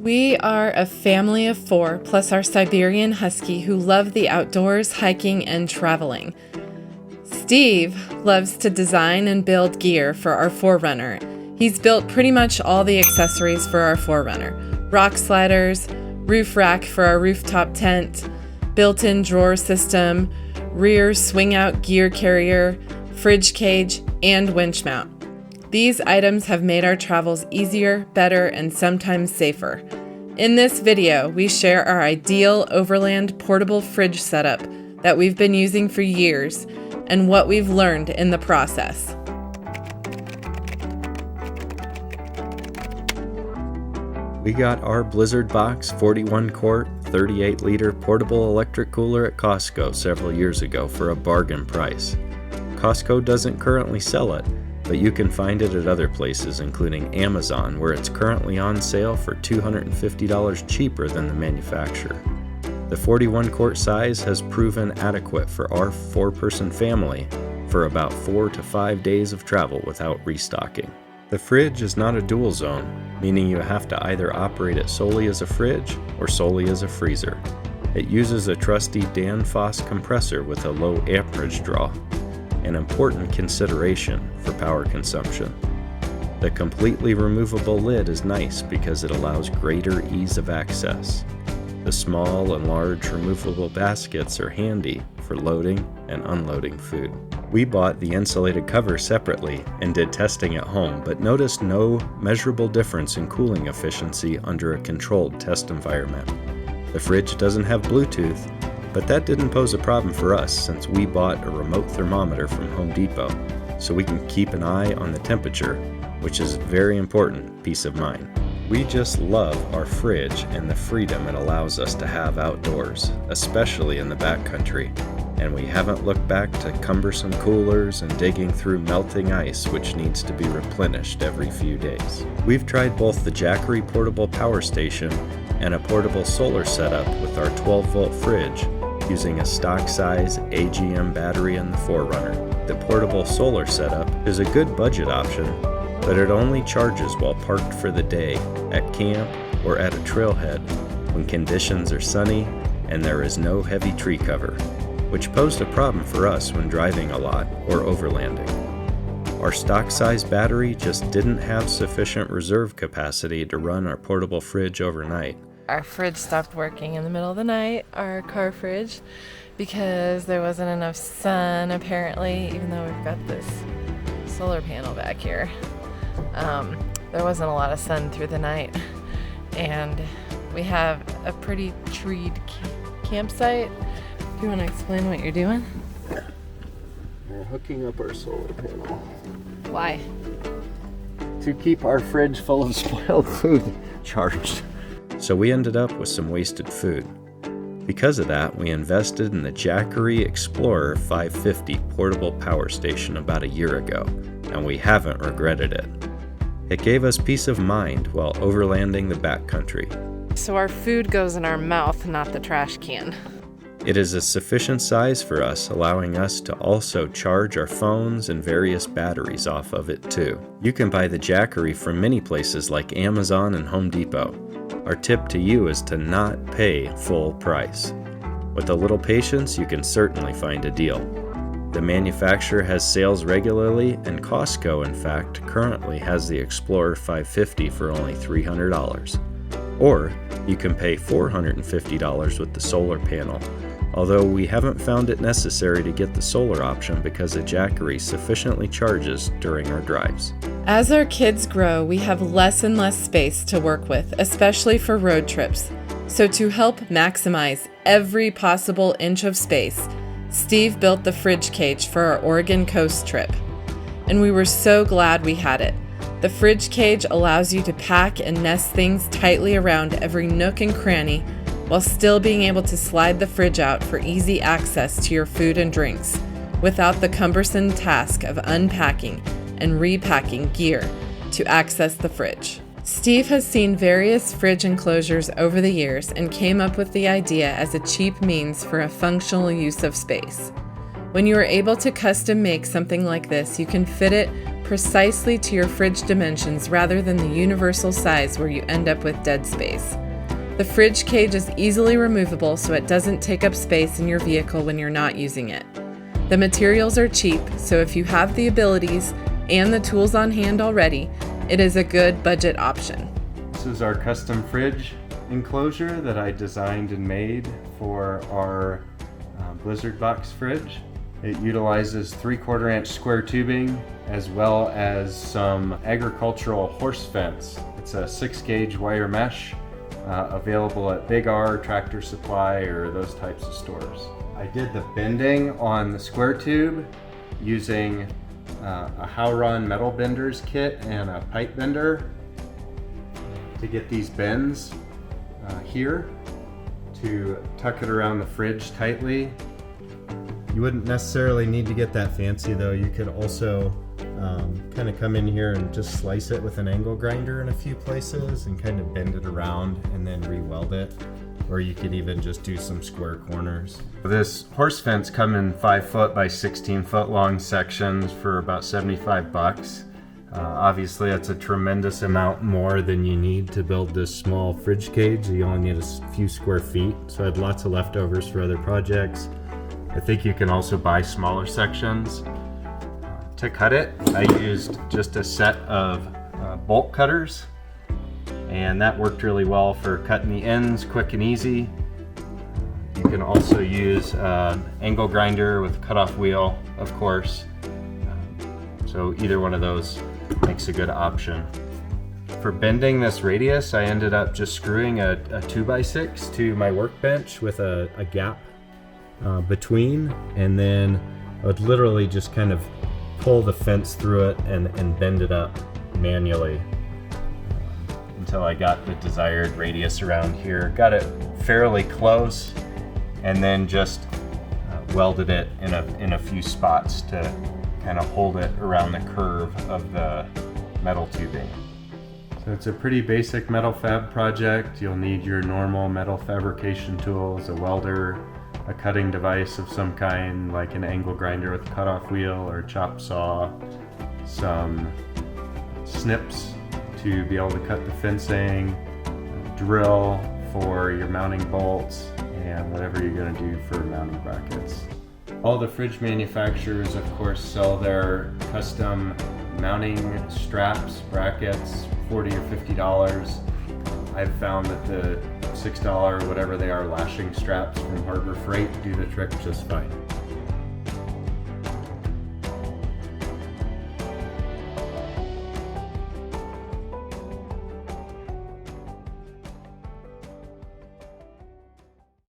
We are a family of 4, plus our Siberian Husky who love the outdoors, hiking, and traveling. Steve loves to design and build gear for our 4Runner. He's built pretty much all the accessories for our 4Runner. Rock sliders, roof rack for our rooftop tent, built-in drawer system, rear swing-out gear carrier, fridge cage, and winch mount. These items have made our travels easier, better, and sometimes safer. In this video, we share our ideal overland portable fridge setup that we've been using for years and what we've learned in the process. We got our Blizzard Box 41-quart, 38-liter portable electric cooler at Costco several years ago for a bargain price. Costco doesn't currently sell it, but you can find it at other places including Amazon, where it's currently on sale for $250 cheaper than the manufacturer. The 41-quart size has proven adequate for our 4-person family for about 4 to 5 days of travel without restocking. The fridge is not a dual zone, meaning you have to either operate it solely as a fridge or solely as a freezer. It uses a trusty Danfoss compressor with a low amperage draw, an important consideration for power consumption. The completely removable lid is nice because it allows greater ease of access. The small and large removable baskets are handy for loading and unloading food. We bought the insulated cover separately and did testing at home, but noticed no measurable difference in cooling efficiency under a controlled test environment. The fridge doesn't have Bluetooth, but that didn't pose a problem for us since we bought a remote thermometer from Home Depot, so we can keep an eye on the temperature, which is a very important peace of mind. We just love our fridge and the freedom it allows us to have outdoors, especially in the backcountry, and we haven't looked back to cumbersome coolers and digging through melting ice which needs to be replenished every few days. We've tried both the Jackery portable power station and a portable solar setup with our 12-volt fridge using a stock-size AGM battery in the 4Runner. The portable solar setup is a good budget option, but it only charges while parked for the day, at camp, or at a trailhead when conditions are sunny and there is no heavy tree cover, which posed a problem for us when driving a lot or overlanding. Our stock-size battery just didn't have sufficient reserve capacity to run our portable fridge overnight. Our fridge stopped working in the middle of the night, our car fridge, because there wasn't enough sun apparently, even though we've got this solar panel back here. There wasn't a lot of sun through the night, and we have a pretty treed campsite. Do you want to explain what you're doing? We're hooking up our solar panel. Why? To keep our fridge full of spoiled food charged. So we ended up with some wasted food. Because of that, we invested in the Jackery Explorer 550 portable power station about a year ago, and we haven't regretted it. It gave us peace of mind while overlanding the backcountry. So our food goes in our mouth, not the trash can. It is a sufficient size for us, allowing us to also charge our phones and various batteries off of it too. You can buy the Jackery from many places like Amazon and Home Depot. Our tip to you is to not pay full price. With a little patience, you can certainly find a deal. The manufacturer has sales regularly, and Costco, in fact, currently has the Explorer 550 for only $300. Or you can pay $450 with the solar panel, although we haven't found it necessary to get the solar option because the Jackery sufficiently charges during our drives. As our kids grow, we have less and less space to work with, especially for road trips. So to help maximize every possible inch of space, Steve built the fridge cage for our Oregon coast trip. And we were so glad we had it. The fridge cage allows you to pack and nest things tightly around every nook and cranny while still being able to slide the fridge out for easy access to your food and drinks without the cumbersome task of unpacking and repacking gear to access the fridge. Steve has seen various fridge enclosures over the years and came up with the idea as a cheap means for a functional use of space. When you are able to custom make something like this, you can fit it precisely to your fridge dimensions rather than the universal size where you end up with dead space. The fridge cage is easily removable so it doesn't take up space in your vehicle when you're not using it. The materials are cheap, so if you have the abilities and the tools on hand already, it is a good budget option. This is our custom fridge enclosure that I designed and made for our Blizzard box fridge. It utilizes 3/4 inch square tubing as well as some agricultural horse fence. It's a 6-gauge wire mesh available at Big R, Tractor Supply, or those types of stores. I did the bending on the square tube using a Howron metal benders kit and a pipe bender to get these bends here to tuck it around the fridge tightly. You wouldn't necessarily need to get that fancy though. You could also kind of come in here and just slice it with an angle grinder in a few places and kind of bend it around and then re-weld it. Or you could even just do some square corners. This horse fence come in 5-foot by 16-foot long sections for about 75 bucks. Obviously that's a tremendous amount more than you need to build this small fridge cage. You only need a few square feet, so I had lots of leftovers for other projects. I think you can also buy smaller sections. To cut it, I used just a set of bolt cutters, and that worked really well for cutting the ends quick and easy. You can also use angle grinder with cutoff wheel, of course. So either one of those makes a good option. For bending this radius, I ended up just screwing a 2x6 to my workbench with a gap between, and then I would literally just kind of pull the fence through it and bend it up manually until I got the desired radius around here. Got it fairly close, and then just welded it in a few spots to kind of hold it around the curve of the metal tubing. So it's a pretty basic metal fab project. You'll need your normal metal fabrication tools, a welder, a cutting device of some kind like an angle grinder with a cutoff wheel or a chop saw, some snips to be able to cut the fencing, a drill for your mounting bolts, and whatever you're going to do for mounting brackets. All the fridge manufacturers, of course, sell their custom mounting straps, brackets, $40 or $50. I've found that the $6 or whatever they are lashing straps from Harbor Freight do the trick just fine.